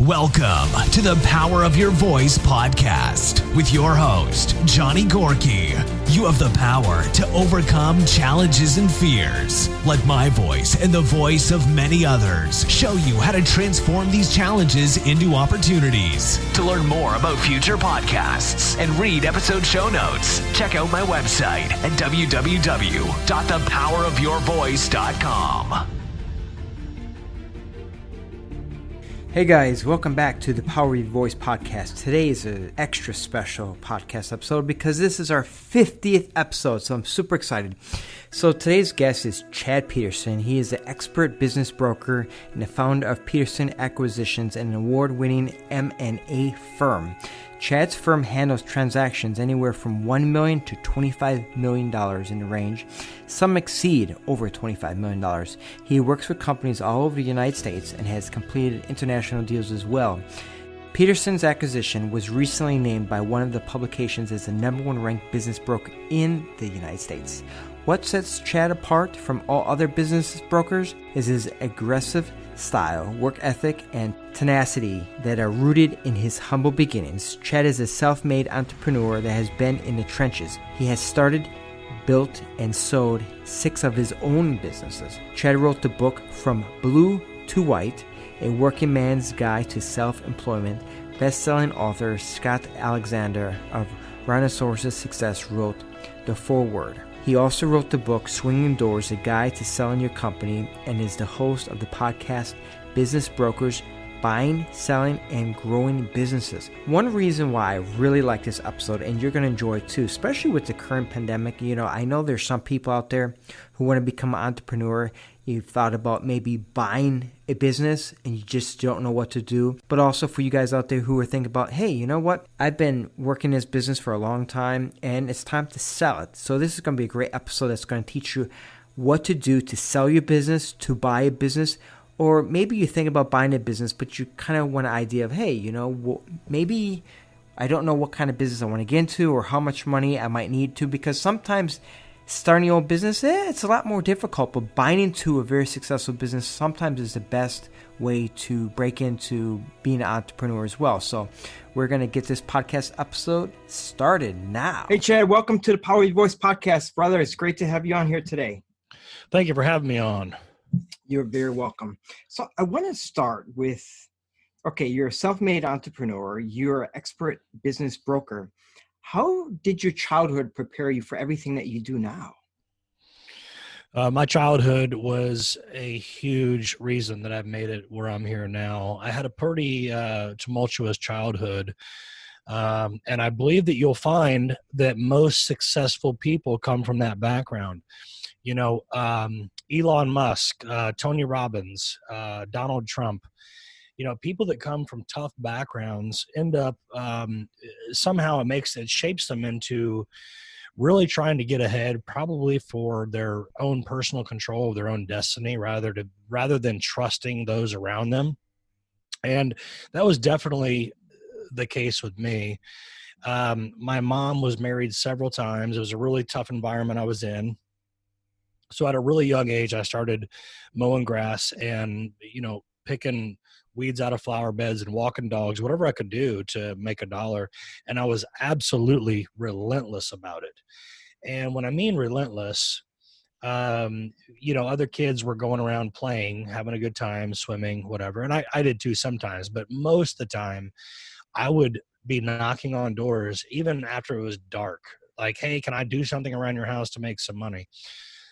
Welcome to the Power of Your Voice podcast with your host, Johnny Gorky. You have the power to overcome challenges and fears. Let my voice and the voice of many others show you how to transform these challenges into opportunities. To learn more about future podcasts and read episode show notes, check out my website at www.thepowerofyourvoice.com. Hey guys, welcome back to the Power of Your Voice podcast. Today is an extra special podcast episode because this is our 50th episode, so I'm super excited. So today's guest is Chad Peterson. He is an expert business broker and the founder of Peterson Acquisitions, an award-winning M&A firm. Chad's firm handles transactions anywhere from $1 million to $25 million in the range. Some exceed over $25 million. He works with companies all over the United States and has completed international deals as well. Peterson's Acquisition was recently named by one of the publications as the #1 ranked business broker in the United States. What sets Chad apart from all other business brokers is his aggressive style, work ethic, and tenacity that are rooted in his humble beginnings. Chad is a self-made entrepreneur that has been in the trenches. He has started, built, and sold 6 of his own businesses. Chad wrote the book From Blue to White, A Working Man's Guide to Self-Employment. Best-selling author Scott Alexander of Rhinoceros Success wrote the foreword. He also wrote the book Swinging Doors, A Guide to Selling Your Company, and is the host of the podcast Business Brokers, Buying, Selling, and Growing Businesses. One reason why I really like this episode, and you're going to enjoy it too, especially with the current pandemic, I know there's some people out there who want to become an entrepreneur. You've thought about maybe buying a business and you just don't know what to do. But also for you guys out there who are thinking about, hey, you know what? I've been working this business for a long time and it's time to sell it. So this is going to be a great episode that's going to teach you what to do to sell your business, to buy a business, or maybe you think about buying a business, but you kind of want an idea of, hey, maybe I don't know what kind of business I want to get into or how much money I might need to, because sometimes starting your own business, it's a lot more difficult, but buying into a very successful business sometimes is the best way to break into being an entrepreneur as well. So we're going to get this podcast episode started now. Hey, Chad, welcome to the Power of Your Voice podcast, brother. It's great to have you on here today. Thank you for having me on. You're very welcome. So I want to start with, okay, you're a self-made entrepreneur. You're an expert business broker. How did your childhood prepare you for everything that you do now? My childhood was a huge reason that I've made it where I'm here now. I had a pretty tumultuous childhood, and I believe that you'll find that most successful people come from that background. Elon Musk, Tony Robbins, Donald Trump, people that come from tough backgrounds end up somehow it shapes them into really trying to get ahead, probably for their own personal control of their own destiny rather than trusting those around them. And that was definitely the case with me. My mom was married several times. It was a really tough environment I was in. So at a really young age, I started mowing grass and, picking weeds out of flower beds and walking dogs, whatever I could do to make $1. And I was absolutely relentless about it. And when I mean relentless, other kids were going around playing, having a good time, swimming, whatever. And I did too sometimes, but most of the time I would be knocking on doors, even after it was dark, like, hey, can I do something around your house to make some money?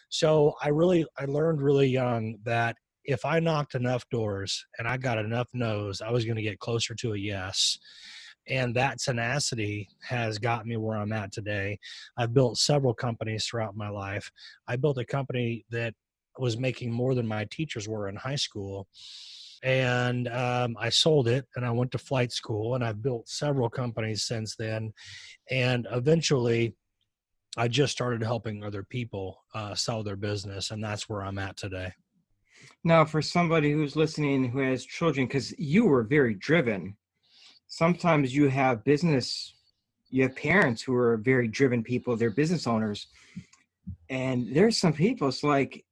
So I learned really young that if I knocked enough doors and I got enough no's, I was going to get closer to a yes. And that tenacity has got me where I'm at today. I've built several companies throughout my life. I built a company that was making more than my teachers were in high school. And I sold it and I went to flight school, and I've built several companies since then. And eventually I just started helping other people sell their business, and that's where I'm at today. Now, for somebody who's listening who has children, because you were very driven, sometimes you have parents who are very driven people, they're business owners. And there's some people, it's like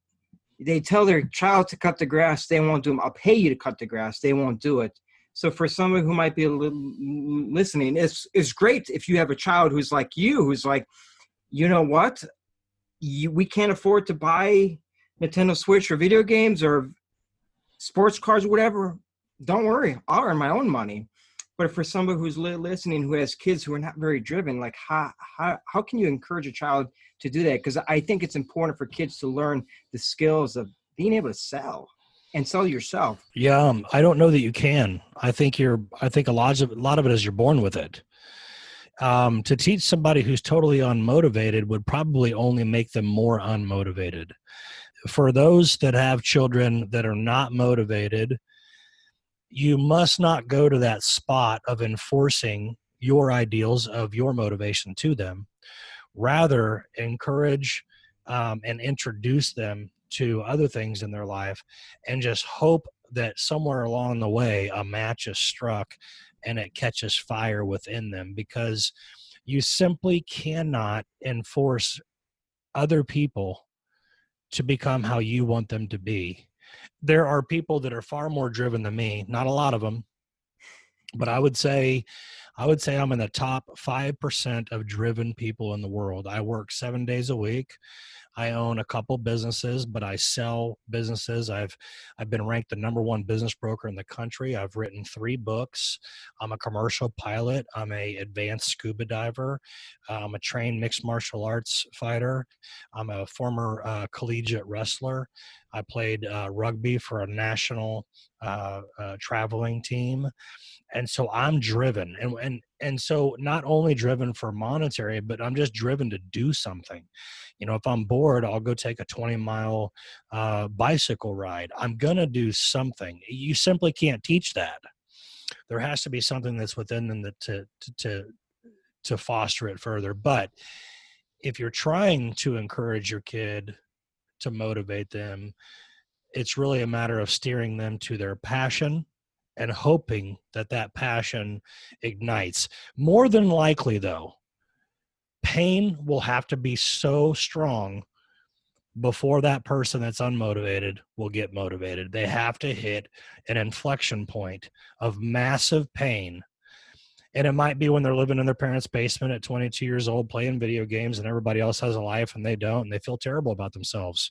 they tell their child to cut the grass, they won't do them. I'll pay you to cut the grass, they won't do it. So for someone who might be listening, it's great if you have a child who's like you, who's like, you know what, we can't afford to buy Nintendo Switch or video games or sports cars or whatever. Don't worry, I'll earn my own money. But for somebody who's listening, who has kids who are not very driven, like how can you encourage a child to do that? Because I think it's important for kids to learn the skills of being able to sell and sell yourself. Yeah, I don't know that you can. I think a lot of it is you're born with it. To teach somebody who's totally unmotivated would probably only make them more unmotivated. For those that have children that are not motivated, you must not go to that spot of enforcing your ideals of your motivation to them. Rather, encourage and introduce them to other things in their life, and just hope that somewhere along the way a match is struck and it catches fire within them, because you simply cannot enforce other people to become how you want them to be. There are people that are far more driven than me, not a lot of them, but I would say I'm in the top 5% of driven people in the world. I work 7 days a week. I own a couple businesses, but I sell businesses. I've been ranked the #1 business broker in the country. I've written 3 books. I'm a commercial pilot. I'm a advanced scuba diver. I'm a trained mixed martial arts fighter. I'm a former collegiate wrestler. I played rugby for a national traveling team. And so I'm driven, and so not only driven for monetary, but I'm just driven to do something. If I'm bored, I'll go take a 20-mile bicycle ride. I'm going to do something. You simply can't teach that. There has to be something that's within them to foster it further. But if you're trying to encourage your kid, to motivate them, it's really a matter of steering them to their passion and hoping that that passion ignites. More than likely, though, pain will have to be so strong before that person that's unmotivated will get motivated. They have to hit an inflection point of massive pain. And it might be when they're living in their parents' basement at 22 years old, playing video games, and everybody else has a life and they don't, and they feel terrible about themselves.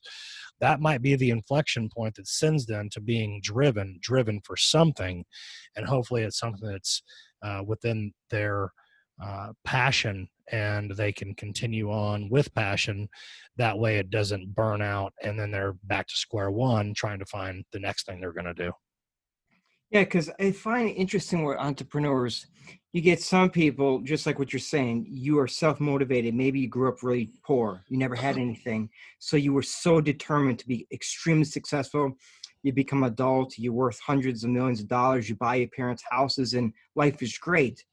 That might be the inflection point that sends them to being driven for something. And hopefully it's something that's within their passion, and they can continue on with passion. That way it doesn't burn out, and then they're back to square one trying to find the next thing they're going to do. Yeah, because I find it interesting with entrepreneurs, you get some people, just like what you're saying, you are self-motivated. Maybe you grew up really poor. You never had anything. So you were so determined to be extremely successful. You become adult, you're worth hundreds of millions of dollars. You buy your parents' houses and life is great.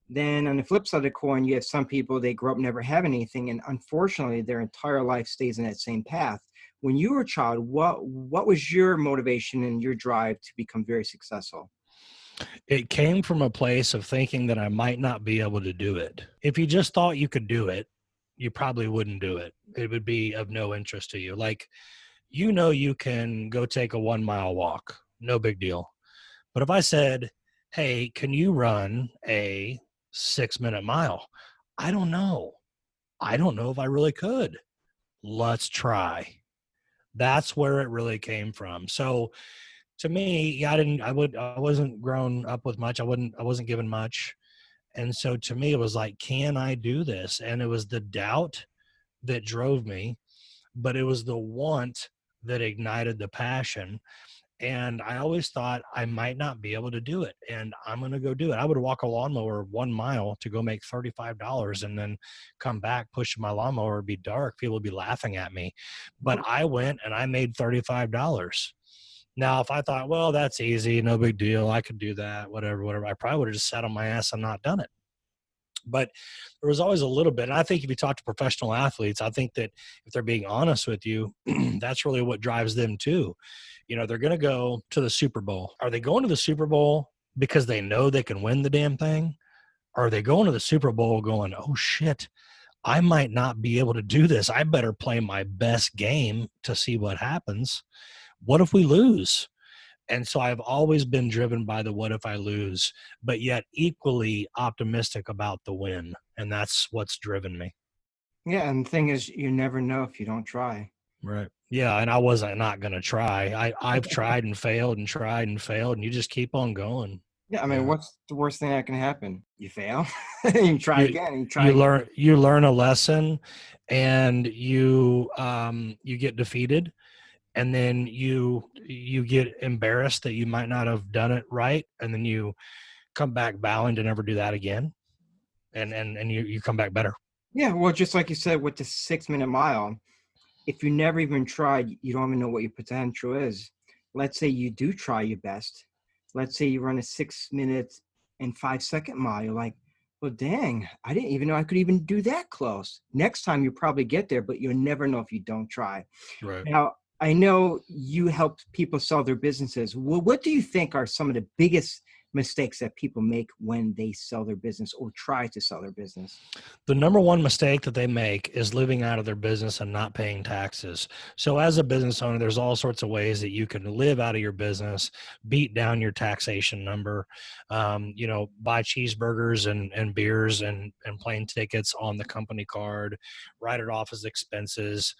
Then on the flip side of the coin, you have some people, they grow up never having anything. And unfortunately, their entire life stays in that same path. When you were a child, what was your motivation and your drive to become very successful? It came from a place of thinking that I might not be able to do it. If you just thought you could do it, you probably wouldn't do it. It would be of no interest to you. Like, you can go take a 1-mile walk, no big deal. But if I said, hey, can you run a 6-minute mile? I don't know. I don't know if I really could. Let's try. That's where it really came from. So to me, I wasn't grown up with much. I wasn't given much. And so to me, it was like, can I do this? And it was the doubt that drove me, but it was the want that ignited the passion. And I always thought I might not be able to do it, and I'm going to go do it. I would walk a lawnmower 1 mile to go make $35 and then come back, push my lawnmower, it'd be dark. People would be laughing at me. But I went and I made $35. Now, if I thought, well, that's easy, no big deal, I could do that, whatever, I probably would have just sat on my ass and not done it. But there was always a little bit. And I think if you talk to professional athletes, I think that if they're being honest with you, that's really what drives them too. They're going to go to the Super Bowl. Are they going to the Super Bowl because they know they can win the damn thing? Or are they going to the Super Bowl going, oh shit, I might not be able to do this. I better play my best game to see what happens. What if we lose? And so I've always been driven by the what if I lose, but yet equally optimistic about the win. And that's what's driven me. Yeah, and the thing is, you never know if you don't try. Right. Yeah. And I wasn't not going to try. I've tried and failed and tried and failed, and you just keep on going. Yeah, I mean, Yeah. what's the worst thing that can happen? You fail, and you try You, again, and you try again. you learn a lesson, and you get defeated, and then you get embarrassed that you might not have done it right, and then you come back vowing to never do that again, and you come back better. Yeah, well, just like you said with the 6 minute mile, if you never even tried, you don't even know what your potential is. Let's say you do try your best. Let's say you run a 6 minute and 5 second mile. You're like, well, dang, I didn't even know I could even do that close. Next time you probably get there, but you'll never know if you don't try. Right. Now, I know you help people sell their businesses. Well, what do you think are some of the biggest mistakes that people make when they sell their business or try to sell their business? The number one mistake that they make is living out of their business and not paying taxes. So as a business owner, there's all sorts of ways that you can live out of your business, beat down your taxation number, buy cheeseburgers and beers and plane tickets on the company card, write it off as expenses,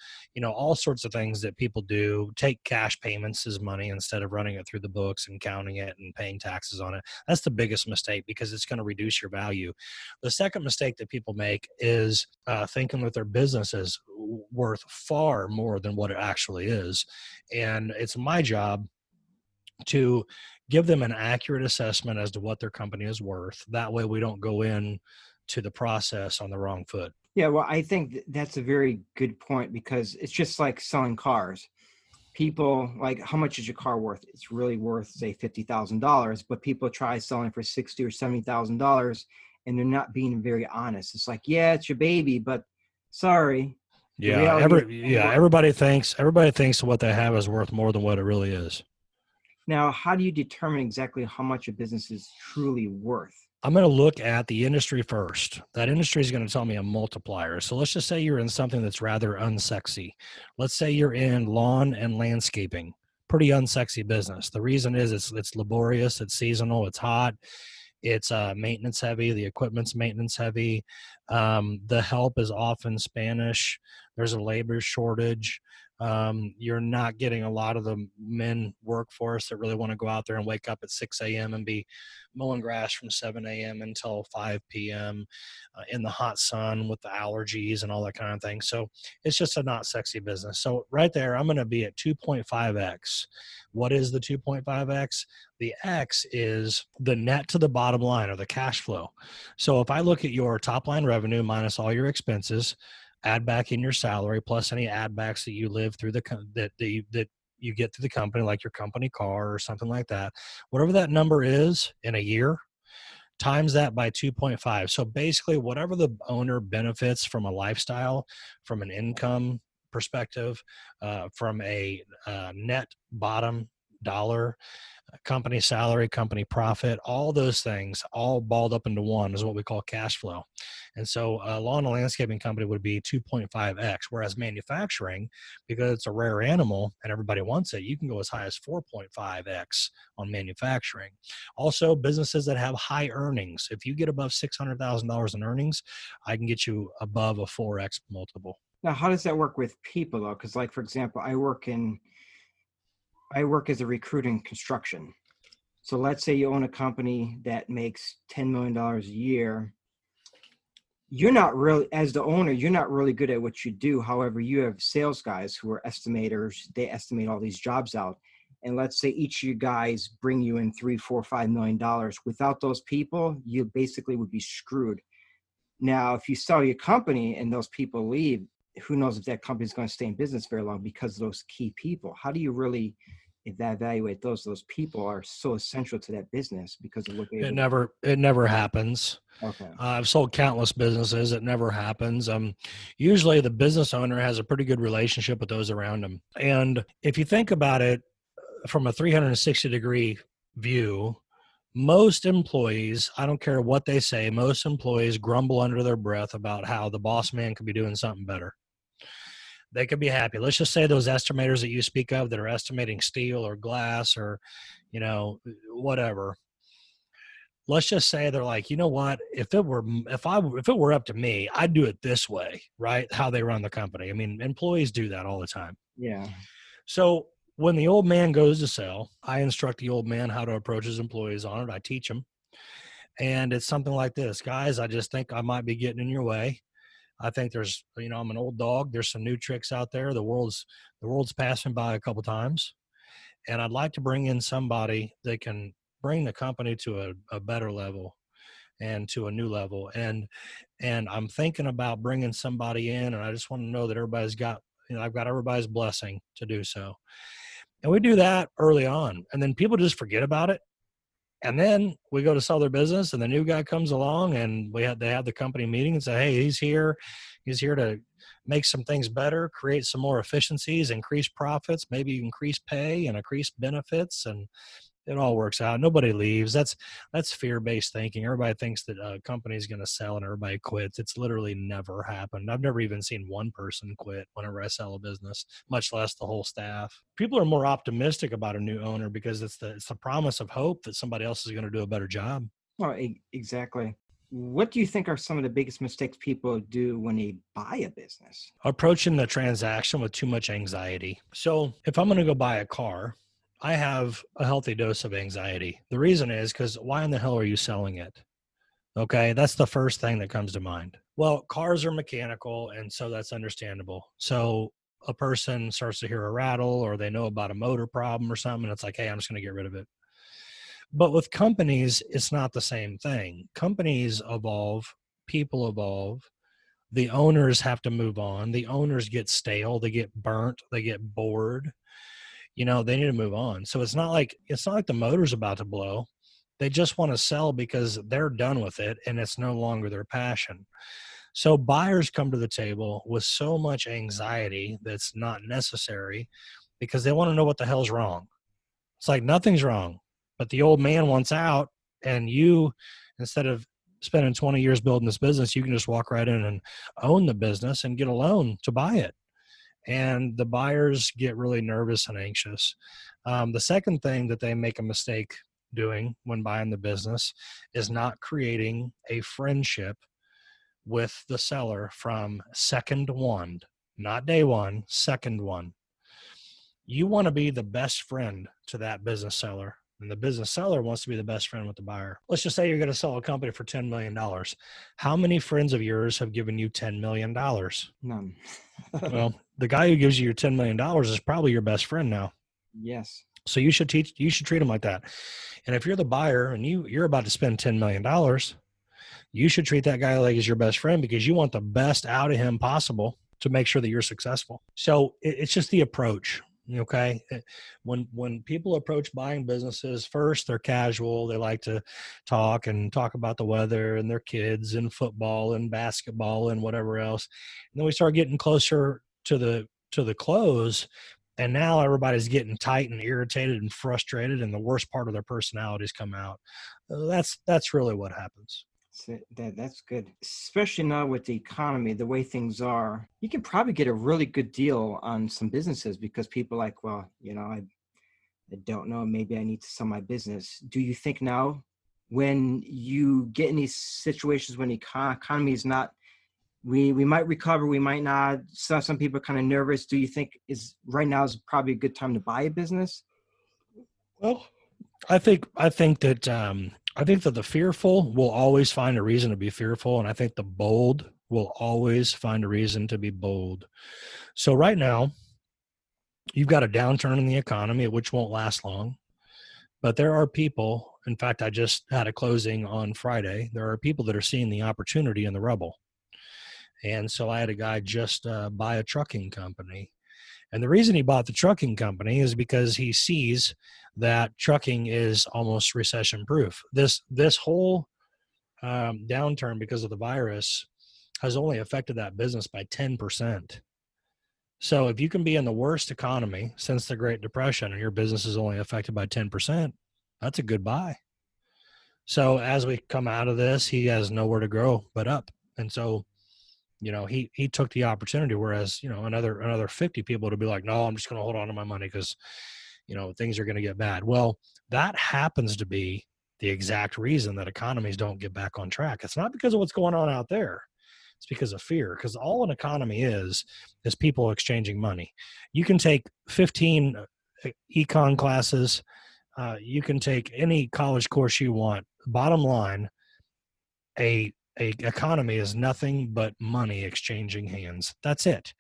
all sorts of things that people do. Take cash payments as money instead of running it through the books and counting it and paying taxes on it. That's the biggest mistake because it's going to reduce your value. The second mistake that people make is thinking that their business is worth far more than what it actually is. And it's my job to give them an accurate assessment as to what their company is worth. That way we don't go in to the process on the wrong foot. Yeah, well, I think that's a very good point because it's just like selling cars. People like, how much is your car worth? It's really worth, say, $50,000, but people try selling for $60,000 or $70,000, and they're not being very honest. It's like, yeah, it's your baby, but sorry. Yeah, everybody thinks what they have is worth more than what it really is. Now, how do you determine exactly how much a business is truly worth? I'm going to look at the industry first. That industry is going to tell me a multiplier. So let's just say you're in something that's rather unsexy. Let's say you're in lawn and landscaping. Pretty unsexy business. The reason is it's laborious, it's seasonal, it's hot, it's maintenance heavy. The equipment's maintenance heavy. The help is often Spanish. There's a labor shortage. You're not getting a lot of the men workforce that really want to go out there and wake up at 6 a.m. and be mowing grass from 7 a.m. until 5 p.m. In the hot sun with the allergies and all that kind of thing. So it's just a not sexy business. So right there, I'm going to be at 2.5x. What is the 2.5x? The X is the net to the bottom line or the cash flow. So if I look at your top line revenue minus all your expenses, add back in your salary plus any add backs that you live through that you get through the company, like your company car or something like that, whatever that number is in a year, times that by 2.5. So basically whatever the owner benefits from a lifestyle, from an income perspective, from a net bottom dollar, company salary, company profit, all those things all balled up into one is what we call cash flow. And so a lawn and landscaping company would be 2.5x, whereas manufacturing, because it's a rare animal and everybody wants it, you can go as high as 4.5x on manufacturing. Also, businesses that have high earnings, if you get above $600,000 in earnings, I can get you above a 4x multiple. Now, how does that work with people though? Because like, for example, I work as a recruiter in construction. So let's say you own a company that makes $10 million a year. You're not really, as the owner, you're not really good at what you do. However, you have sales guys who are estimators. They estimate all these jobs out. And let's say each of you guys bring you in $3, $4, $5 million. Without those people, you basically would be screwed. Now, if you sell your company and those people leave, who knows if that company is going to stay in business very long because of those key people. How do you really evaluate those people are so essential to that business because of what they it never happens. Okay. I've sold countless businesses. It never happens. Usually the business owner has a pretty good relationship with those around them. And if you think about it from a 360-degree view, most employees, I don't care what they say, most employees grumble under their breath about how the boss man could be doing something better. They could be happy. Let's just say those estimators that you speak of that are estimating steel or glass or, whatever. Let's just say they're like, you know what? If it were up to me, I'd do it this way, right? How they run the company. I mean, employees do that all the time. Yeah. So when the old man goes to sell, I instruct the old man how to approach his employees on it. I teach them. And it's something like this: guys, I just think I might be getting in your way. I think there's, I'm an old dog. There's some new tricks out there. The world's passing by a couple times. And I'd like to bring in somebody that can bring the company to a better level and to a new level. And I'm thinking about bringing somebody in, and I just want to know that everybody's got, I've got everybody's blessing to do so. And we do that early on, and then people just forget about it. And then we go to sell their business, and the new guy comes along, and they have the company meeting and say, hey, he's here to make some things better, create some more efficiencies, increase profits, maybe increase pay and increase benefits. And it all works out. Nobody leaves. That's fear-based thinking. Everybody thinks that a company is going to sell and everybody quits. It's literally never happened. I've never even seen one person quit whenever I sell a business, much less the whole staff. People are more optimistic about a new owner because it's the promise of hope that somebody else is going to do a better job. Well, exactly. What do you think are some of the biggest mistakes people do when they buy a business? Approaching the transaction with too much anxiety. So if I'm going to go buy a car, I have a healthy dose of anxiety. The reason is because why in the hell are you selling it? Okay, that's the first thing that comes to mind. Well, cars are mechanical, and so that's understandable. So a person starts to hear a rattle, or they know about a motor problem or something, and it's like, hey, I'm just going to get rid of it. But with companies, it's not the same thing. Companies evolve, people evolve. The owners have to move on. The owners get stale, they get burnt, they get bored. They need to move on. So it's not like the motor's about to blow. They just want to sell because they're done with it and it's no longer their passion. So buyers come to the table with so much anxiety that's not necessary because they want to know what the hell's wrong. It's like nothing's wrong, but the old man wants out, and you, instead of spending 20 years building this business, you can just walk right in and own the business and get a loan to buy it. And the buyers get really nervous and anxious. The second thing that they make a mistake doing when buying the business is not creating a friendship with the seller from second one, not day one, second one. You want to be the best friend to that business seller, and the business seller wants to be the best friend with the buyer. Let's just say you're going to sell a company for $10 million. How many friends of yours have given you $10 million? None. Well, the guy who gives you your $10 million is probably your best friend now. Yes. So you should treat him like that. And if you're the buyer and you're about to spend $10 million, you should treat that guy like he's your best friend because you want the best out of him possible to make sure that you're successful. So it's just the approach. Okay. When people approach buying businesses, first they're casual. They like to talk about the weather and their kids and football and basketball and whatever else. And then we start getting closer to the close. And now everybody's getting tight and irritated and frustrated, and the worst part of their personalities come out. That's really what happens. That's good. Especially now with the economy, the way things are, you can probably get a really good deal on some businesses because people are like, well, I don't know, maybe I need to sell my business. Do you think now when you get in these situations when the economy is not, we might recover, we might not, some people are kind of nervous. Do you think right now is probably a good time to buy a business? Well, I think that the fearful will always find a reason to be fearful. And I think the bold will always find a reason to be bold. So right now, you've got a downturn in the economy, which won't last long. But there are people, in fact, I just had a closing on Friday. There are people that are seeing the opportunity in the rubble. And so I had a guy just buy a trucking company. And the reason he bought the trucking company is because he sees that trucking is almost recession proof. This whole downturn because of the virus has only affected that business by 10%. So if you can be in the worst economy since the Great Depression and your business is only affected by 10%, that's a good buy. So as we come out of this, he has nowhere to grow but up. And so He took the opportunity, whereas, another 50 people to be like, no, I'm just going to hold on to my money because, things are going to get bad. Well, that happens to be the exact reason that economies don't get back on track. It's not because of what's going on out there. It's because of fear, because all an economy is people exchanging money. You can take 15 econ classes. You can take any college course you want. Bottom line, a economy is nothing but money exchanging hands. That's it.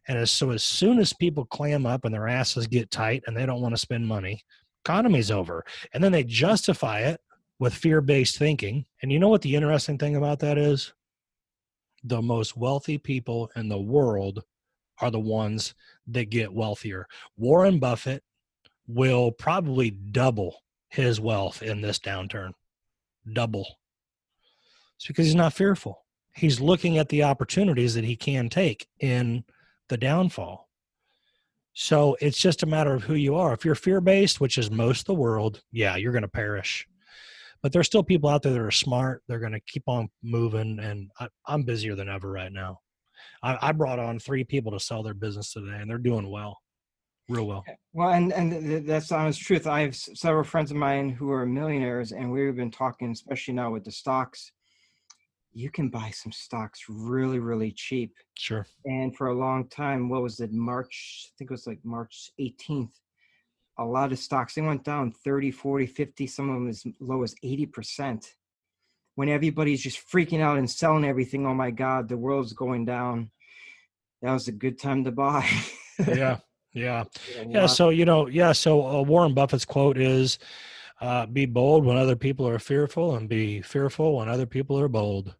And as soon as people clam up and their asses get tight and they don't want to spend money, economy's over. And then they justify it with fear-based thinking. And you know what the interesting thing about that is? The most wealthy people in the world are the ones that get wealthier. Warren Buffett will probably double his wealth in this downturn. Double. It's because he's not fearful. He's looking at the opportunities that he can take in the downfall. So it's just a matter of who you are. If you're fear-based, which is most of the world, yeah, you're going to perish. But there's still people out there that are smart. They're going to keep on moving, and I'm busier than ever right now. I brought on 3 people to sell their business today, and they're doing well, real well. Well, and that's the honest truth. I have several friends of mine who are millionaires, and we've been talking, especially now with the stocks. You can buy some stocks really, really cheap. Sure. And for a long time, what was it, March? I think it was like March 18th. A lot of stocks, they went down 30, 40, 50, some of them as low as 80%. When everybody's just freaking out and selling everything, oh my God, the world's going down. That was a good time to buy. Yeah. So, Warren Buffett's quote is, be bold when other people are fearful, and be fearful when other people are bold.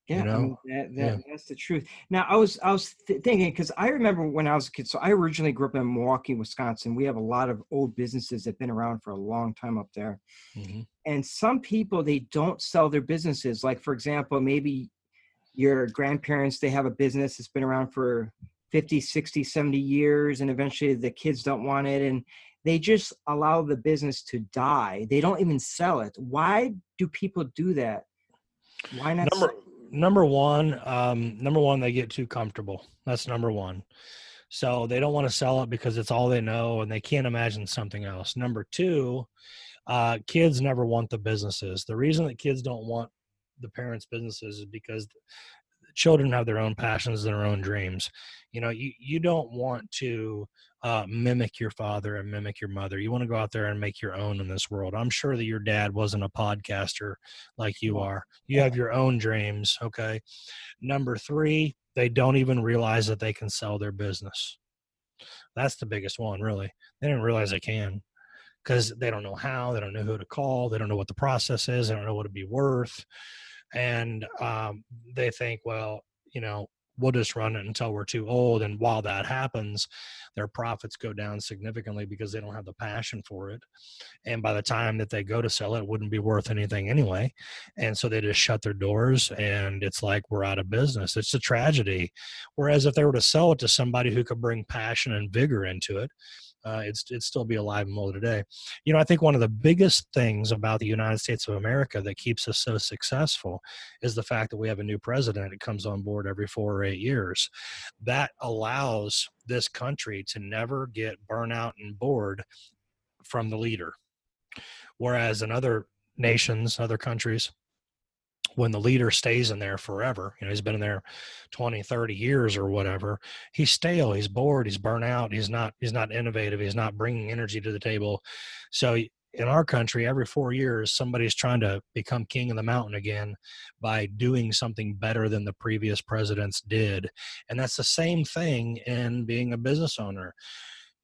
Yeah, that's the truth. Now, I was thinking, because I remember when I was a kid, so I originally grew up in Milwaukee, Wisconsin. We have a lot of old businesses that have been around for a long time up there. Mm-hmm. And some people, they don't sell their businesses. Like, for example, maybe your grandparents, they have a business that's been around for 50, 60, 70 years, and eventually the kids don't want it. And they just allow the business to die. They don't even sell it. Why do people do that? Why not? Number one, they get too comfortable. That's number one. So they don't want to sell it because it's all they know and they can't imagine something else. Number two, kids never want the businesses. The reason that kids don't want the parents' businesses is because children have their own passions and their own dreams. You don't want to mimic your father and mimic your mother. You want to go out there and make your own in this world. I'm sure that your dad wasn't a podcaster like you are. You have your own dreams. Okay. Number three, they don't even realize that they can sell their business. That's the biggest one, really. They don't realize they can, because they don't know how. They don't know who to call. They don't know what the process is. They don't know what it'd be worth. And they think, well, we'll just run it until we're too old. And while that happens, their profits go down significantly because they don't have the passion for it. And by the time that they go to sell it, it wouldn't be worth anything anyway. And so they just shut their doors, and it's like, we're out of business. It's a tragedy. Whereas if they were to sell it to somebody who could bring passion and vigor into it, it'd still be alive and well today. I think one of the biggest things about the United States of America that keeps us so successful is the fact that we have a new president that comes on board every 4 or 8 years. That allows this country to never get burnout and bored from the leader. Whereas in other nations, other countries, when the leader stays in there forever, he's been in there 20, 30 years or whatever, he's stale, he's bored, he's burnt out, he's not innovative, he's not bringing energy to the table. So in our country, every 4 years, somebody's trying to become king of the mountain again by doing something better than the previous presidents did. And that's the same thing in being a business owner.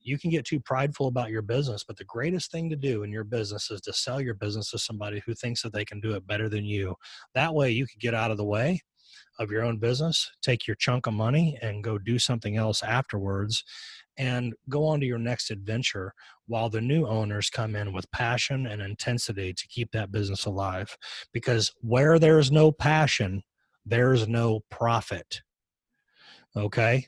You can get too prideful about your business, but the greatest thing to do in your business is to sell your business to somebody who thinks that they can do it better than you. That way you can get out of the way of your own business, take your chunk of money and go do something else afterwards, and go on to your next adventure while the new owners come in with passion and intensity to keep that business alive. Because where there's no passion, there's no profit. Okay?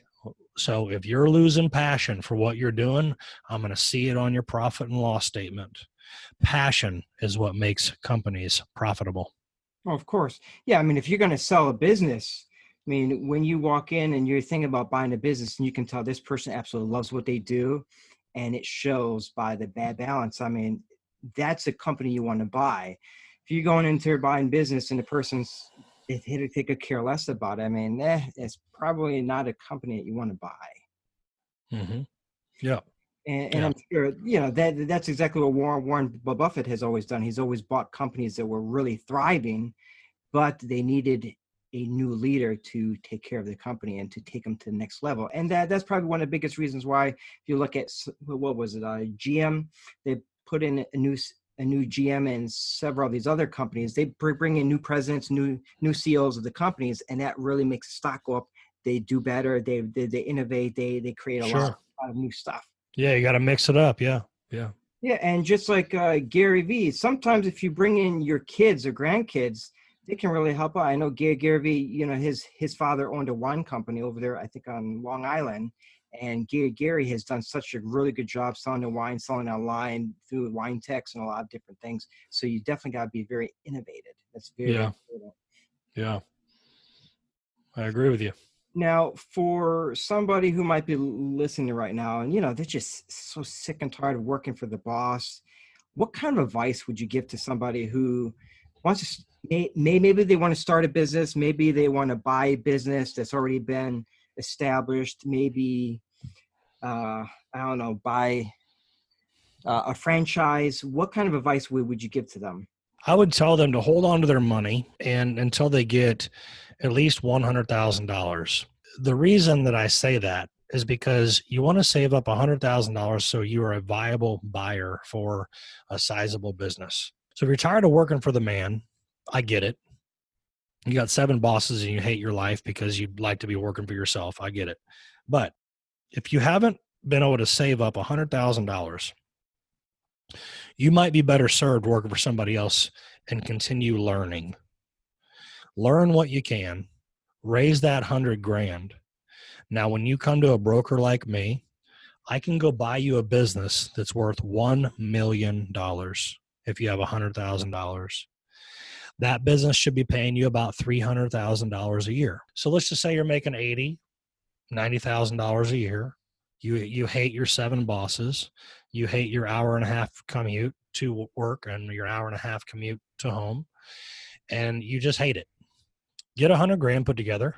So if you're losing passion for what you're doing, I'm going to see it on your profit and loss statement. Passion is what makes companies profitable. Well, of course. Yeah. I mean, if you're going to sell a business, I mean, when you walk in and you're thinking about buying a business and you can tell this person absolutely loves what they do, and it shows by the bad balance. I mean, that's a company you want to buy. If you're going into buying business and the person's they could care less about it, I mean, it's probably not a company that you want to buy. Mm-hmm. Yeah. And I'm sure, that's exactly what Warren Buffett has always done. He's always bought companies that were really thriving, but they needed a new leader to take care of the company and to take them to the next level. And that's probably one of the biggest reasons why, if you look at, what was it, GM, they put in a new GM and several of these other companies. They bring in new presidents, new CEOs of the companies, and that really makes the stock go up. They do better. They innovate. They create a lot of new stuff. Yeah, you got to mix it up. Yeah. Yeah, and just like Gary Vee, sometimes if you bring in your kids or grandkids, they can really help out. I know Gary Vee, his father owned a wine company over there, I think on Long Island, and Gary has done such a really good job selling the wine, selling online through wine techs and a lot of different things. So you definitely got to be very innovative. That's very important. Yeah, I agree with you. Now, for somebody who might be listening right now, and they're just so sick and tired of working for the boss, what kind of advice would you give to somebody who wants to, maybe they want to start a business, maybe they want to buy a business that's already been established, maybe, I don't know, buy a franchise? What kind of advice would you give to them? I would tell them to hold on to their money and until they get at least $100,000. The reason that I say that is because you want to save up $100,000 so you are a viable buyer for a sizable business. So if you're tired of working for the man, I get it. You got 7 bosses and you hate your life because you'd like to be working for yourself. I get it. But if you haven't been able to save up $100,000, you might be better served working for somebody else and continue learning. Learn what you can, raise that 100 grand. Now, when you come to a broker like me, I can go buy you a business that's worth $1 million if you have $100,000. That business should be paying you about $300,000 a year. So let's just say you're making $80,000, $90,000 a year. You hate your 7 bosses. You hate your hour and a half commute to work and your hour and a half commute to home. And you just hate it. Get 100 grand put together.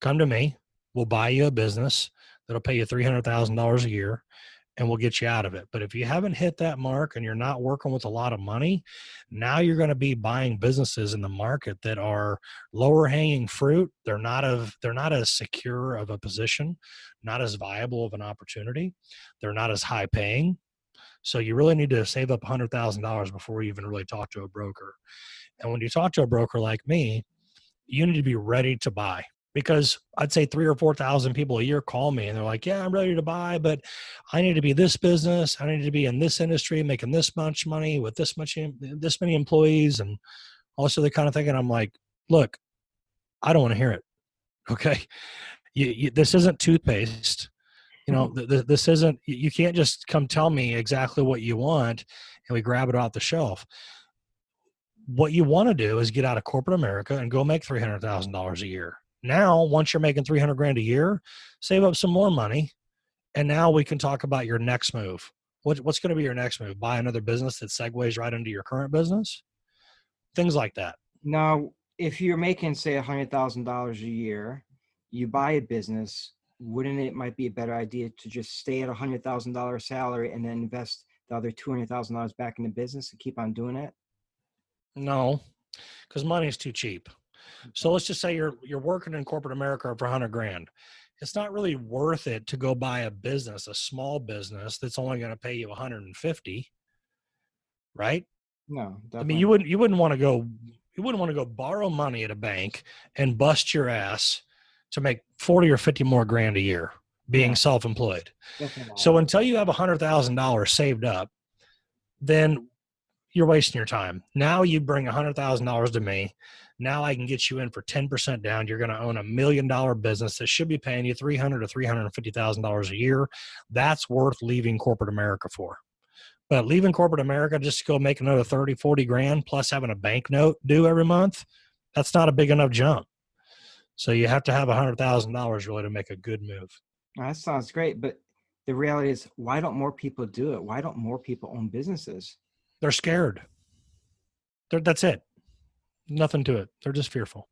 Come to me. We'll buy you a business that'll pay you $300,000 a year and we'll get you out of it. But if you haven't hit that mark and you're not working with a lot of money, now you're going to be buying businesses in the market that are lower hanging fruit. They're not as secure of a position, not as viable of an opportunity. They're not as high paying. So you really need to save up $100,000 before you even really talk to a broker. And when you talk to a broker like me, you need to be ready to buy. Because I'd say 3,000 or 4,000 people a year call me and they're like, yeah, I'm ready to buy, but I need to be this business. I need to be in this industry, making this much money with this many employees and also the kind of thing. And I'm like, look, I don't want to hear it. Okay. This isn't toothpaste. This isn't, you can't just come tell me exactly what you want and we grab it off the shelf. What you want to do is get out of corporate America and go make $300,000 a year. Now, once you're making 300 grand a year, save up some more money. And now we can talk about your next move. What's going to be your next move? Buy another business that segues right into your current business? Things like that. Now, if you're making, say, $100,000 a year, you buy a business, wouldn't it might be a better idea to just stay at $100,000 salary and then invest the other $200,000 back in the business and keep on doing it? No, because money is too cheap. So let's just say you're working in corporate America for 100 grand. It's not really worth it to go buy a business, a small business that's only going to pay you 150, right? No, definitely. I mean, you wouldn't want to go borrow money at a bank and bust your ass to make 40 or 50 more grand a year being self-employed. Definitely. So until you have $100,000 saved up, then you're wasting your time. Now you bring $100,000 to me. Now I can get you in for 10% down. You're going to own $1 million business that should be paying you $300,000 to $350,000 a year. That's worth leaving corporate America for. But leaving corporate America just to go make another 30, 40 grand plus having a bank note due every month, that's not a big enough jump. So you have to have $100,000 really to make a good move. That sounds great, but the reality is, why don't more people do it? Why don't more people own businesses? They're scared. That's it. Nothing to it. They're just fearful.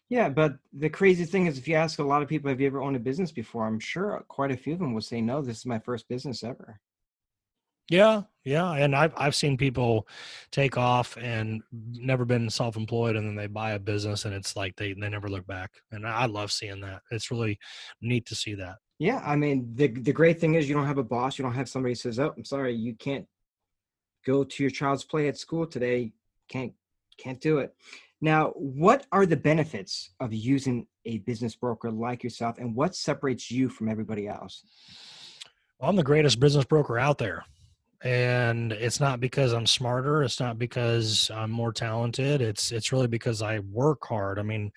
Yeah, but the crazy thing is, if you ask a lot of people, have you ever owned a business before? I'm sure quite a few of them will say, no, this is my first business ever. Yeah. And I've seen people take off and never been self-employed, and then they buy a business and it's like they never look back. And I love seeing that. It's really neat to see that. Yeah, I mean, the great thing is you don't have a boss. You don't have somebody who says, oh, I'm sorry, you can't go to your child's play at school today. Can't do it. Now, what are the benefits of using a business broker like yourself, and what separates you from everybody else? Well, I'm the greatest business broker out there. And it's not because I'm smarter. It's not because I'm more talented. It's really because I work hard. I mean,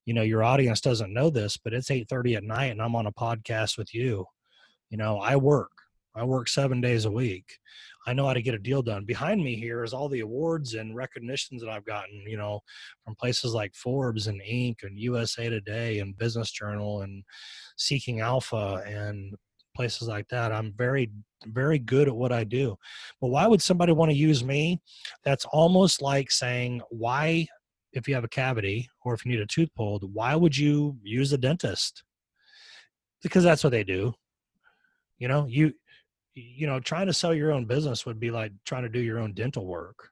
your audience doesn't know this, but it's 8:30 at night and I'm on a podcast with you. I work 7 days a week. I know how to get a deal done. Behind me here is all the awards and recognitions that I've gotten, from places like Forbes and Inc. and USA Today and Business Journal and Seeking Alpha and places like that. I'm very, very good at what I do. But why would somebody want to use me? That's almost like saying, why, if you have a cavity or if you need a tooth pulled, why would you use a dentist? Because that's what they do. Trying to sell your own business would be like trying to do your own dental work.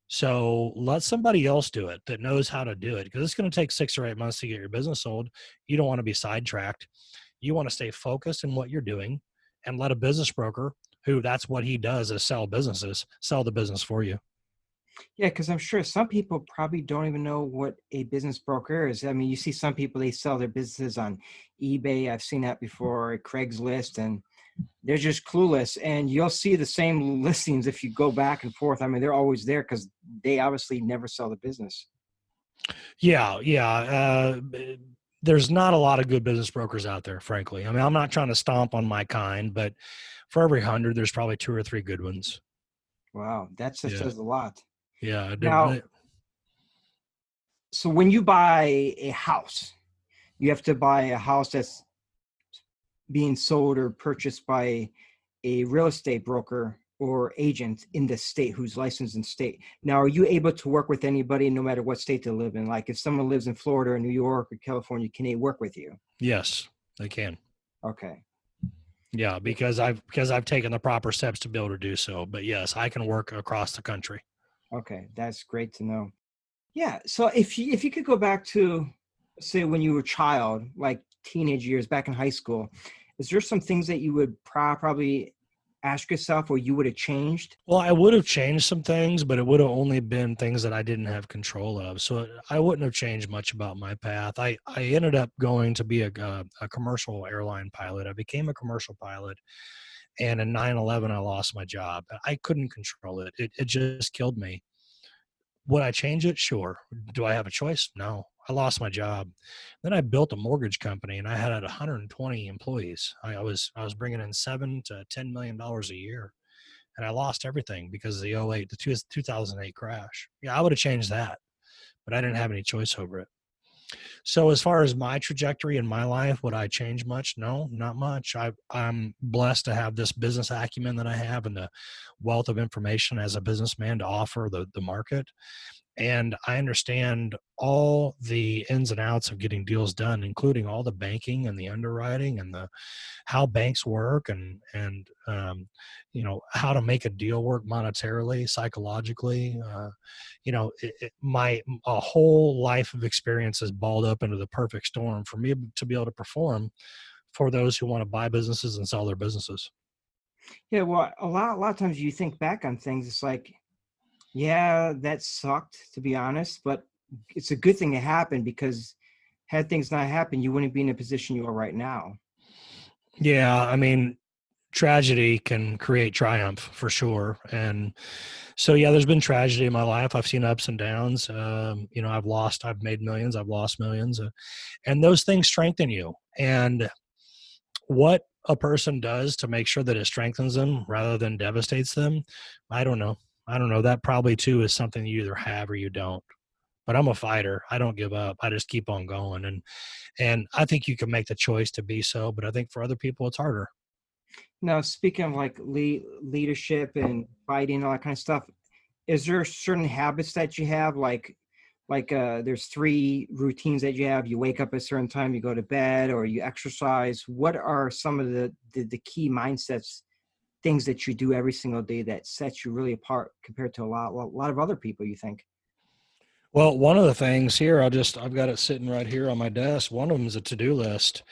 So let somebody else do it that knows how to do it, because it's going to take 6 or 8 months to get your business sold. You don't want to be sidetracked. You want to stay focused in what you're doing and let a business broker, who that's what he does, is sell businesses, sell the business for you. Yeah, because I'm sure some people probably don't even know what a business broker is. I mean, you see some people, they sell their businesses on eBay. I've seen that before, Craigslist, and they're just clueless. And you'll see the same listings if you go back and forth. I mean, they're always there because they obviously never sell the business. Yeah. There's not a lot of good business brokers out there, frankly. I mean, I'm not trying to stomp on my kind, but for every 100, there's probably 2 or 3 good ones. Wow, that just Yeah. says a lot. Yeah. Now, so when you buy a house, you have to buy a house that's being sold or purchased by a real estate broker or agent in the state who's licensed in state. Now, are you able to work with anybody no matter what state they live in? Like if someone lives in Florida or New York or California, can they work with you? Yes, they can. Okay. Yeah, because I've taken the proper steps to be able to do so. But yes, I can work across the country. Okay, that's great to know. Yeah. So if you could go back to, say, when you were a child, like teenage years, back in high school, is there some things that you would probably ask yourself or you would have changed? Well, I would have changed some things, but it would have only been things that I didn't have control of. So I wouldn't have changed much about my path. I ended up going to be a commercial airline pilot. I became a commercial pilot. And in 9/11, I lost my job. I couldn't control it. It just killed me. Would I change it? Sure. Do I have a choice? No. I lost my job. Then I built a mortgage company, and I had 120 employees. I was bringing in $7 to $10 million a year, and I lost everything because of the 2008 crash. Yeah, I would have changed that, but I didn't have any choice over it. So as far as my trajectory in my life, would I change much? No, not much. I'm blessed to have this business acumen that I have and the wealth of information as a businessman to offer the market. And I understand all the ins and outs of getting deals done, including all the banking and the underwriting and how banks work and how to make a deal work monetarily, psychologically. My whole life of experience is balled up into the perfect storm for me to be able to perform for those who want to buy businesses and sell their businesses. Yeah, well, a lot of times you think back on things, it's like, yeah, that sucked, to be honest, but it's a good thing it happened, because had things not happened, you wouldn't be in the position you are right now. Yeah, I mean, tragedy can create triumph for sure. And so, yeah, there's been tragedy in my life. I've seen ups and downs. I've made millions, I've lost millions, and those things strengthen you. And what a person does to make sure that it strengthens them rather than devastates them, I don't know. That probably too is something you either have or you don't. but I'm a fighter. I don't give up. I just keep on going. And I think you can make the choice to be so, but I think for other people, it's harder. Now, speaking of like leadership and fighting, all that kind of stuff, is there certain habits that you have? There's 3 routines that you have. You wake up at a certain time, you go to bed, or you exercise. What are some of the key mindsets, things that you do every single day that sets you really apart compared to a lot of other people, you think? Well, one of the things here, I've got it sitting right here on my desk. One of them is a to-do list.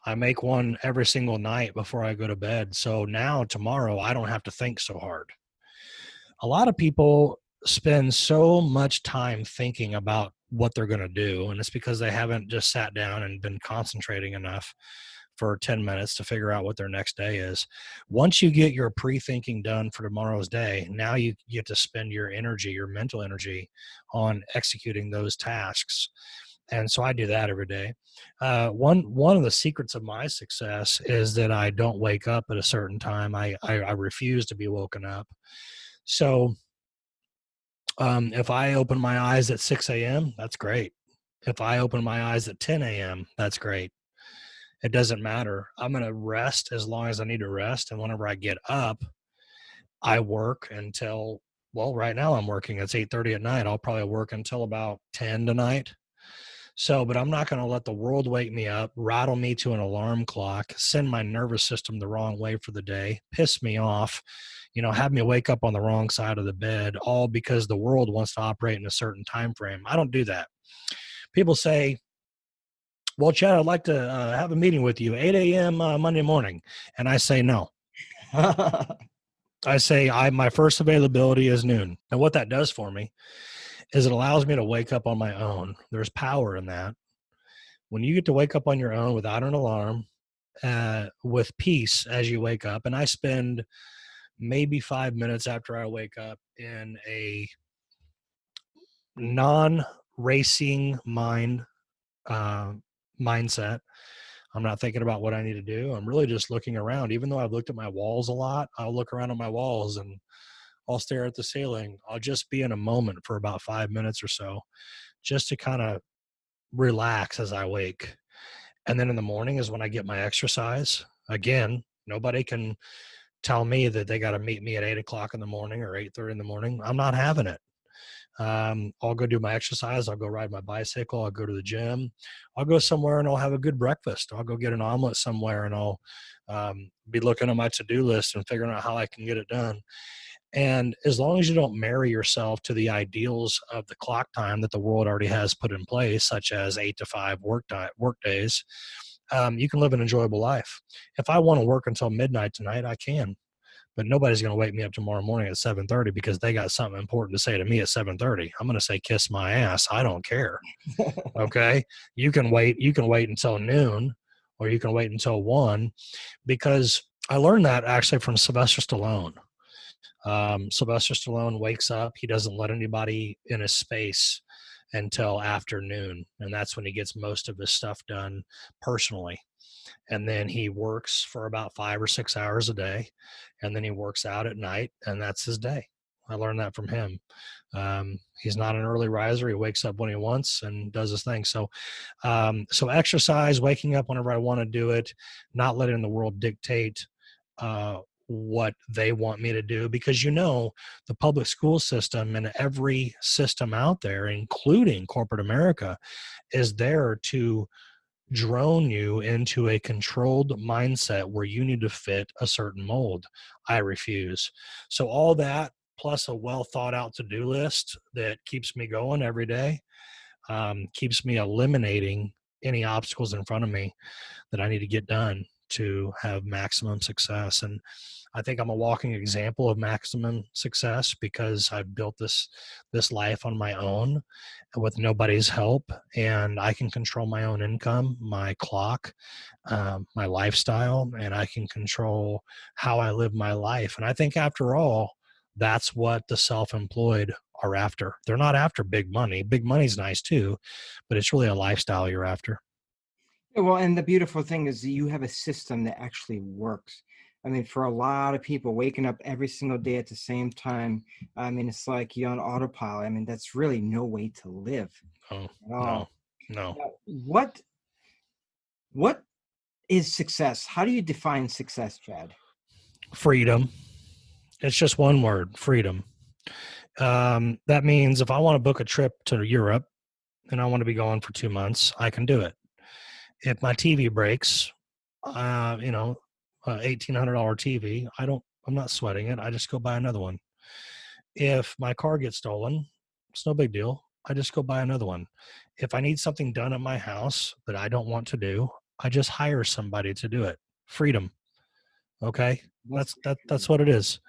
I make one every single night before I go to bed. So now tomorrow I don't have to think so hard. A lot of people spend so much time thinking about what they're going to do, and it's because they haven't just sat down and been concentrating enough for 10 minutes to figure out what their next day is. Once you get your pre-thinking done for tomorrow's day, now you get to spend your energy, your mental energy, on executing those tasks. And so I do that every day. One of the secrets of my success is that I don't wake up at a certain time. I refuse to be woken up. So if I open my eyes at 6 a.m., that's great. If I open my eyes at 10 a.m., that's great. It doesn't matter. I'm going to rest as long as I need to rest. And whenever I get up, I work until, well, right now I'm working. It's 8:30 at night. I'll probably work until about 10 tonight. So, but I'm not going to let the world wake me up, rattle me to an alarm clock, send my nervous system the wrong way for the day, piss me off, have me wake up on the wrong side of the bed, all because the world wants to operate in a certain time frame. I don't do that. People say, well, Chad, I'd like to have a meeting with you 8 a.m. Monday morning. And I say, no. I say my first availability is noon. And what that does for me is it allows me to wake up on my own. There's power in that. When you get to wake up on your own without an alarm, with peace as you wake up, and I spend maybe 5 minutes after I wake up in a non-racing mindset. I'm not thinking about what I need to do. I'm really just looking around. Even though I've looked at my walls a lot, I'll look around on my walls and I'll stare at the ceiling. I'll just be in a moment for about 5 minutes or so, just to kind of relax as I wake. And then in the morning is when I get my exercise. Again, nobody can tell me that they got to meet me at 8 o'clock in the morning or 8:30 in the morning. I'm not having it. I'll go do my exercise. I'll go ride my bicycle. I'll go to the gym. I'll go somewhere and I'll have a good breakfast. I'll go get an omelet somewhere and I'll be looking at my to-do list and figuring out how I can get it done. And as long as you don't marry yourself to the ideals of the clock time that the world already has put in place, such as 8 to 5 work days, you can live an enjoyable life. If I want to work until midnight tonight, I can. But nobody's going to wake me up tomorrow morning at 7:30 because they got something important to say to me at 7:30. I'm going to say, kiss my ass. I don't care. Okay. You can wait until noon, or you can wait until 1, because I learned that actually from Sylvester Stallone. Sylvester Stallone wakes up. He doesn't let anybody in his space until afternoon. And that's when he gets most of his stuff done personally. And then he works for about 5 or 6 hours a day. And then he works out at night, and that's his day. I learned that from him. He's not an early riser. He wakes up when he wants and does his thing. So exercise, waking up whenever I want to do it, not letting the world dictate what they want me to do, because the public school system and every system out there, including corporate America, is there to drone you into a controlled mindset where you need to fit a certain mold. I refuse. So all that plus a well thought out to-do list that keeps me going every day, keeps me eliminating any obstacles in front of me that I need to get done to have maximum success. And I think I'm a walking example of maximum success because I've built this life on my own with nobody's help, and I can control my own income, my clock, my lifestyle, and I can control how I live my life. And I think after all, that's what the self-employed are after. They're not after big money. Big money's nice too, but it's really a lifestyle you're after. Yeah, well, and the beautiful thing is you have a system that actually works. I mean, for a lot of people, waking up every single day at the same time, I mean, it's like you're on autopilot. I mean, that's really no way to live Oh, at no, all. no. Now, what is success? How do you define success, Chad? Freedom. It's just one word, freedom. That means if I want to book a trip to Europe and I want to be gone for 2 months, I can do it. If my TV breaks, you know, $1,800 TV, I'm not sweating it. I just go buy another one. If my car gets stolen, it's no big deal. I just go buy another one. If I need something done at my house that I don't want to do, I just hire somebody to do it. Freedom. Okay. That's That's what it is.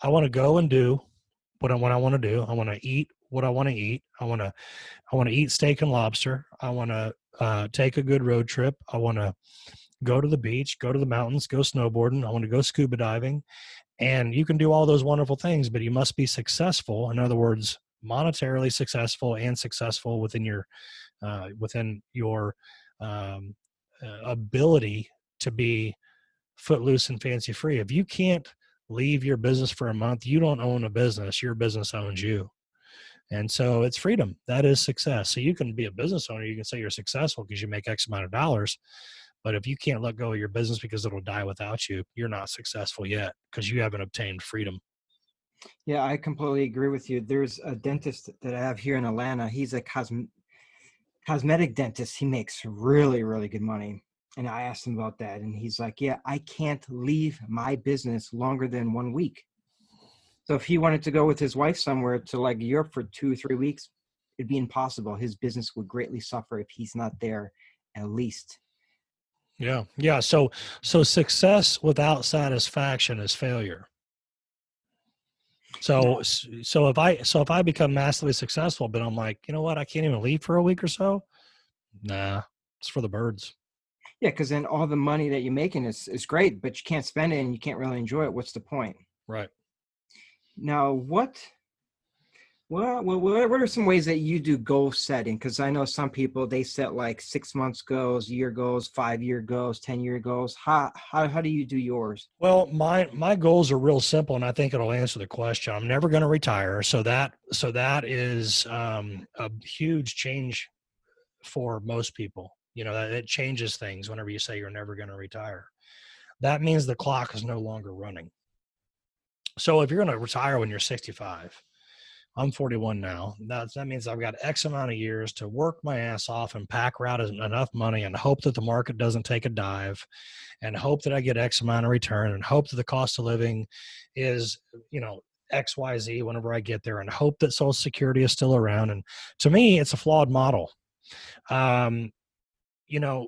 I want to go and do what I want to do. I want to eat what I want to eat. I want to eat steak and lobster. I want to take a good road trip. I want to go to the beach, go to the mountains, go snowboarding. I want to go scuba diving. And you can do all those wonderful things, but you must be successful. In other words, monetarily successful and successful within your ability to be footloose and fancy free. If you can't leave your business for a month, you don't own a business. Your business owns you. And so it's freedom. That is success. So you can be a business owner. You can say you're successful because you make X amount of dollars. But if you can't let go of your business because it'll die without you, you're not successful yet because you haven't obtained freedom. Yeah, I completely agree with you. There's a dentist that I have here in Atlanta. He's a cosmetic dentist. He makes really, really good money. And I asked him about that. And he's like, yeah, I can't leave my business longer than 1 week. So if he wanted to go with his wife somewhere to like Europe for 2 or 3 weeks, it'd be impossible. His business would greatly suffer if he's not there at least. Yeah. Yeah. So success without satisfaction is failure. So if I become massively successful, but I'm like, you know what, I can't even leave for a week or so. Nah, it's for the birds. Yeah, because then all the money that you're making is great, but you can't spend it and you can't really enjoy it. What's the point? Right. Now, what are some ways that you do goal setting? Because I know some people, they set like 6 months goals, year goals, 5 year goals, 10 year goals. How do you do yours? Well, my goals are real simple, and I think it'll answer the question. I'm never going to retire, so that is a huge change for most people. You know, that it changes things whenever you say you're never going to retire. That means the clock is no longer running. So if you're going to retire when you're 65, I'm 41 now. That means I've got X amount of years to work my ass off and pack out enough money and hope that the market doesn't take a dive and hope that I get X amount of return and hope that the cost of living is, you know, XYZ whenever I get there and hope that Social Security is still around. And to me, it's a flawed model. You know,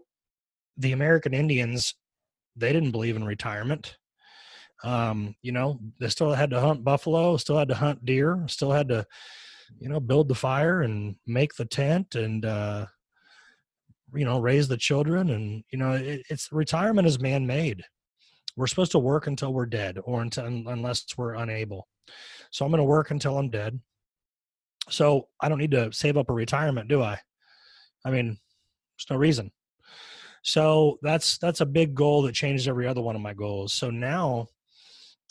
the American Indians, they didn't believe in retirement. You know, they still had to hunt buffalo, still had to hunt deer, still had to, you know, build the fire and make the tent and, you know, raise the children. And, you know, it's retirement is man-made. We're supposed to work until we're dead or unless we're unable. So I'm going to work until I'm dead. So I don't need to save up a retirement, do I? I mean, there's no reason. So that's a big goal that changes every other one of my goals. So now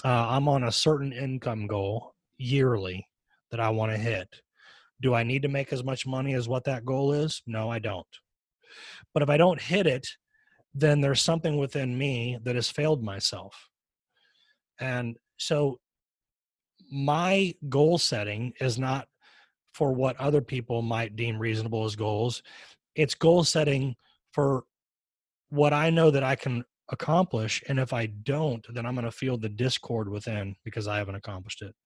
I'm on a certain income goal yearly that I want to hit. Do I need to make as much money as what that goal is? No, I don't. But if I don't hit it, then there's something within me that has failed myself. And so my goal setting is not for what other people might deem reasonable as goals. It's goal setting for what I know that I can accomplish. And if I don't, then I'm going to feel the discord within because I haven't accomplished it.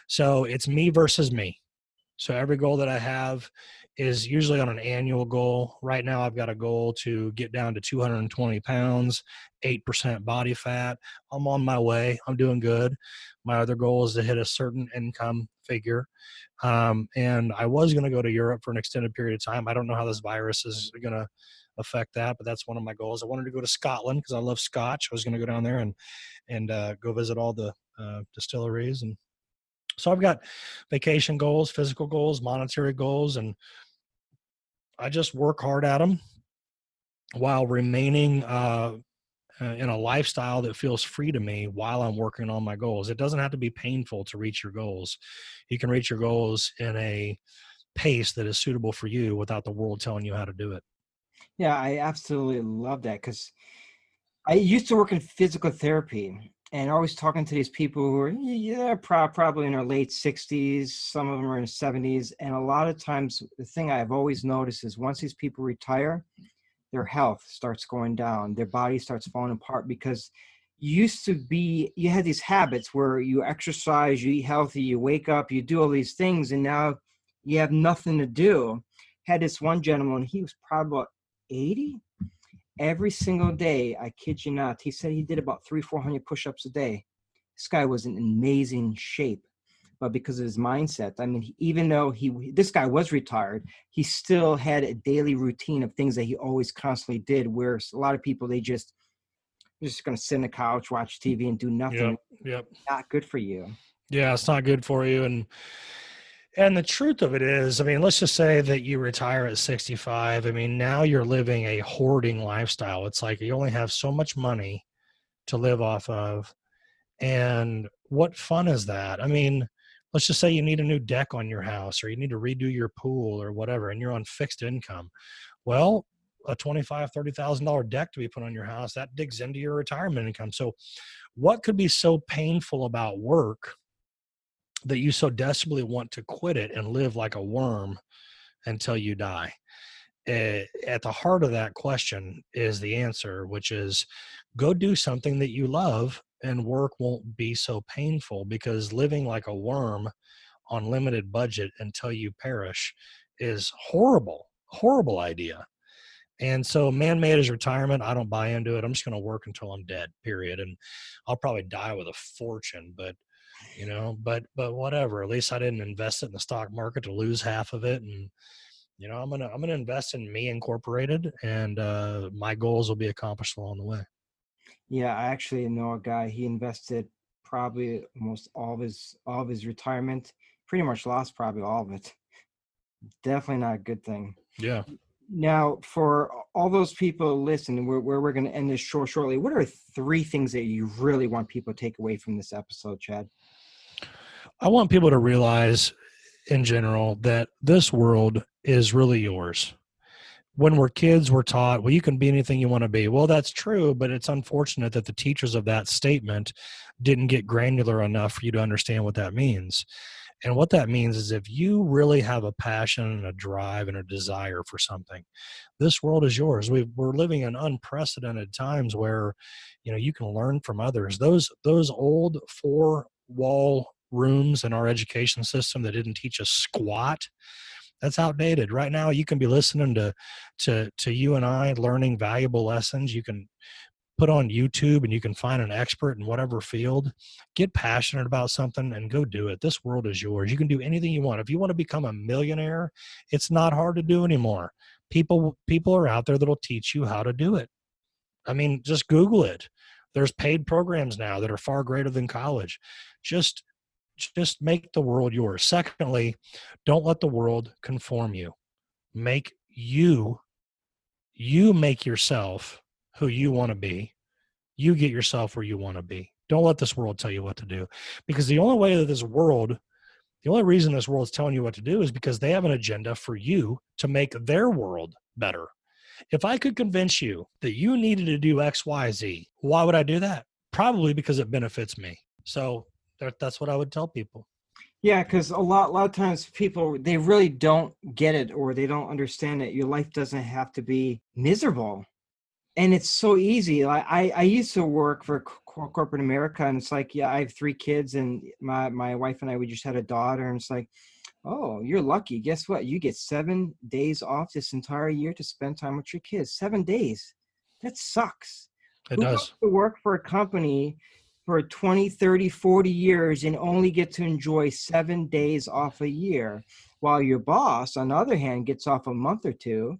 So it's me versus me. So every goal that I have is usually on an annual goal. Right now, I've got a goal to get down to 220 pounds, 8% body fat. I'm on my way. I'm doing good. My other goal is to hit a certain income figure. And I was going to go to Europe for an extended period of time. I don't know how this virus is going to affect that, but that's one of my goals. I wanted to go to Scotland because I love Scotch. I was going to go down there and go visit all the distilleries. And so I've got vacation goals, physical goals, monetary goals, and I just work hard at them while remaining in a lifestyle that feels free to me while I'm working on my goals. It doesn't have to be painful to reach your goals. You can reach your goals in a pace that is suitable for you without the world telling you how to do it. Yeah, I absolutely love that because I used to work in physical therapy and always talking to these people who are probably in their late 60s, some of them are in 70s. And a lot of times, the thing I've always noticed is once these people retire, their health starts going down, their body starts falling apart because you had these habits where you exercise, you eat healthy, you wake up, you do all these things, and now you have nothing to do. Had this one gentleman, he was probably about 80. Every single day, I kid you not, he said he did about 400 push-ups a day. This guy was in amazing shape, but because of his mindset, I mean, even though this guy was retired, he still had a daily routine of things that he always constantly did, where a lot of people, they're just going to sit on the couch, watch TV and do nothing. Yep. Not good for you. Yeah, it's not good for you. And the truth of it is, I mean, let's just say that you retire at 65. I mean, now you're living a hoarding lifestyle. It's like you only have so much money to live off of. And what fun is that? I mean, let's just say you need a new deck on your house or you need to redo your pool or whatever, and you're on fixed income. Well, a $25,000, $30,000 deck to be put on your house, that digs into your retirement income. So what could be so painful about work that you so desperately want to quit it and live like a worm until you die? At the heart of that question is the answer, which is go do something that you love and work won't be so painful, because living like a worm on limited budget until you perish is horrible idea. And so man-made is retirement. I don't buy into it. I'm just going to work until I'm dead, period. And I'll probably die with a fortune, but whatever. At least I didn't invest it in the stock market to lose half of it. And I'm gonna invest in me incorporated, and my goals will be accomplished along the way. Yeah, I actually know a guy. He invested probably almost all of his retirement. Pretty much lost probably all of it. Definitely not a good thing. Yeah. Now, for all those people listening, where we're going to end this shortly, what are 3 things that you really want people to take away from this episode, Chad? I want people to realize in general that this world is really yours. When we're kids, we're taught, well, you can be anything you want to be. Well, that's true, but it's unfortunate that the teachers of that statement didn't get granular enough for you to understand what that means. And what that means is if you really have a passion and a drive and a desire for something, this world is yours. We're living in unprecedented times where, you can learn from others. Those old 4-wall rooms in our education system that didn't teach us squat, that's outdated. Right now, you can be listening to you and I learning valuable lessons. You can put on YouTube and you can find an expert in whatever field. Get passionate about something and go do it. This world is yours. You can do anything you want. If you want to become a millionaire, it's not hard to do anymore. People are out there that'll teach you how to do it. I mean, just Google it. There's paid programs now that are far greater than college. Just make the world yours. Secondly, don't let the world conform you. Make you make yourself who you want to be. You get yourself where you want to be. Don't let this world tell you what to do, because the only reason this world is telling you what to do is because they have an agenda for you to make their world better. If I could convince you that you needed to do X, Y, Z, why would I do that? Probably because it benefits me. So that's what I would tell people. Yeah, because a lot of times people, they really don't get it, or they don't understand that your life doesn't have to be miserable. And it's so easy. Like I used to work for corporate America, and it's like, yeah, I have 3 kids, and my wife and I, we just had a daughter, and it's like, oh, you're lucky. Guess what? You get 7 days off this entire year to spend time with your kids. 7 days. That sucks. It Who does. wants to work for a company for 20, 30, 40 years and only get to enjoy 7 days off a year, while your boss, on the other hand, gets off a month or 2,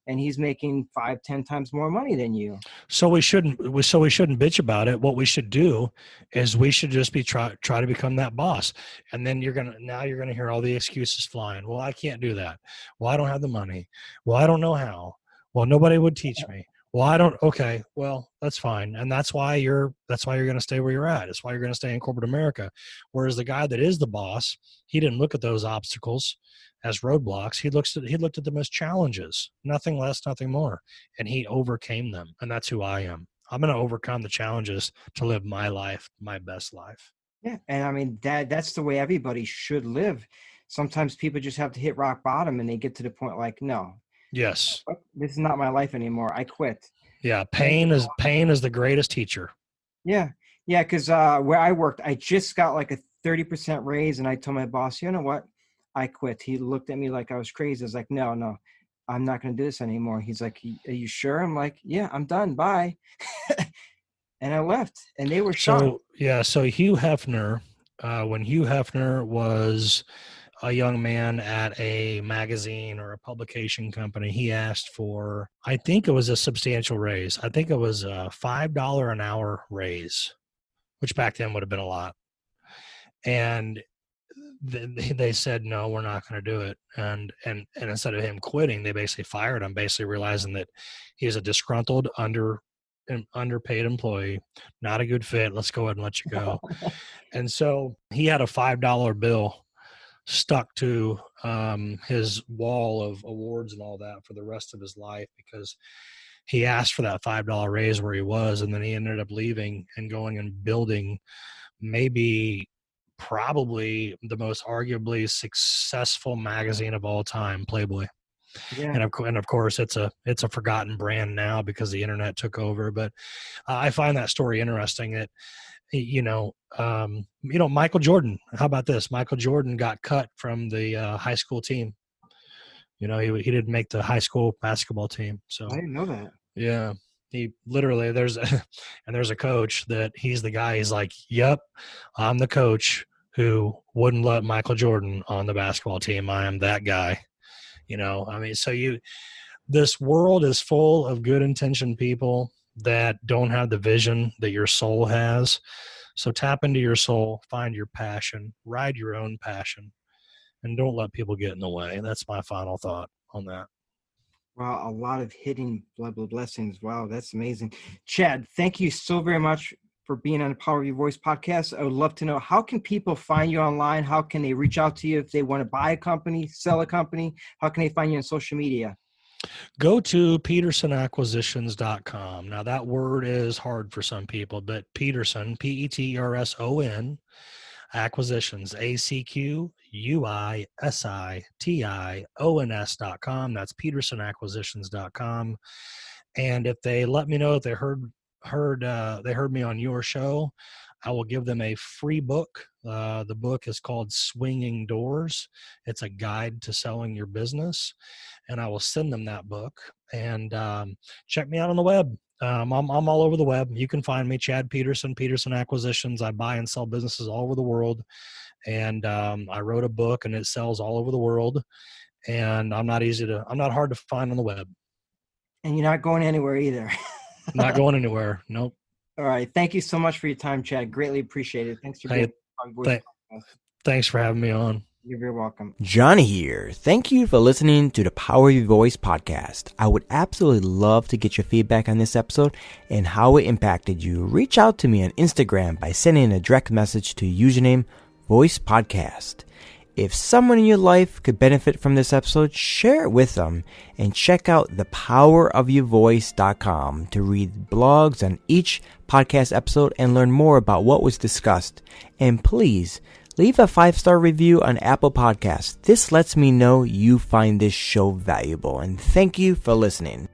and he's making 5, 10 times more money than you? So we shouldn't bitch about it. What we should do is we should just try to become that boss. And then you're gonna hear all the excuses flying. Well, I can't do that. Well, I don't have the money. Well, I don't know how. Well, nobody would teach me. Well, I don't. Okay, well, that's fine, and that's why you're going to stay where you're at. That's why you're going to stay in corporate America. Whereas the guy that is the boss, he didn't look at those obstacles as roadblocks. He looked at them as challenges, nothing less, nothing more, and he overcame them. And that's who I am. I'm going to overcome the challenges to live my life, my best life. Yeah, and I mean that's the way everybody should live. Sometimes people just have to hit rock bottom, and they get to the point like, no. Yes. This is not my life anymore. I quit. Yeah. Pain is the greatest teacher. Yeah. Yeah. Cause, where I worked, I just got like a 30% raise, and I told my boss, you know what? I quit. He looked at me like I was crazy. I was like, no, I'm not going to do this anymore. He's like, are you sure? I'm like, yeah, I'm done. Bye. And I left, and they were shocked. So Hugh Hefner, when Hugh Hefner was a young man at a magazine or a publication company, he asked for, I think it was a substantial raise. I think it was a $5 an hour raise, which back then would have been a lot. And they said, no, we're not going to do it. And instead of him quitting, they basically fired him, basically realizing that he was a disgruntled, underpaid employee, not a good fit. Let's go ahead and let you go. And so he had a $5 bill stuck to his wall of awards and all that for the rest of his life, because he asked for that $5 raise where he was, and then he ended up leaving and going and building probably the most arguably successful magazine of all time, Playboy. Yeah. And of course it's a forgotten brand now because the internet took over. But I find that story interesting that, Michael Jordan, how about this? Michael Jordan got cut from the high school team. He didn't make the high school basketball team. So I didn't know that. Yeah. He literally, there's a coach that he's the guy. He's like, yep, I'm the coach who wouldn't let Michael Jordan on the basketball team. I am that guy. This world is full of good intentioned people that don't have the vision that your soul has. So tap into your soul, find your passion, ride your own passion, and don't let people get in the way. That's my final thought on that. Wow, a lot of hidden blessings. Wow, that's amazing. Chad, thank you so very much for being on the Power of Your Voice podcast. I would love to know, how can people find you online? How can they reach out to you if they want to buy a company, sell a company? How can they find you on social media? Go to petersonacquisitions.com. Now, that word is hard for some people, but Peterson, Peterson, Acquisitions, ACQUISITIONS.com. That's petersonacquisitions.com. And if they let me know if they heard me on your show, I will give them a free book. The book is called Swinging Doors. It's a guide to selling your business, and I will send them that book. And check me out on the web. I'm all over the web. You can find me, Chad Peterson, Peterson Acquisitions. I buy and sell businesses all over the world. And I wrote a book, and it sells all over the world. And I'm not hard to find on the web. And you're not going anywhere either. Not going anywhere. Nope. All right. Thank you so much for your time, Chad. Greatly appreciate it. Thanks for being on Voice Podcast. Thanks for having me on. You're very welcome. Johnny here. Thank you for listening to the Power of Your Voice podcast. I would absolutely love to get your feedback on this episode and how it impacted you. Reach out to me on Instagram by sending a direct message to username Voice Podcast. If someone in your life could benefit from this episode, share it with them, and check out thepowerofyourvoice.com to read blogs on each podcast episode and learn more about what was discussed. And please, leave a 5-star review on Apple Podcasts. This lets me know you find this show valuable, and thank you for listening.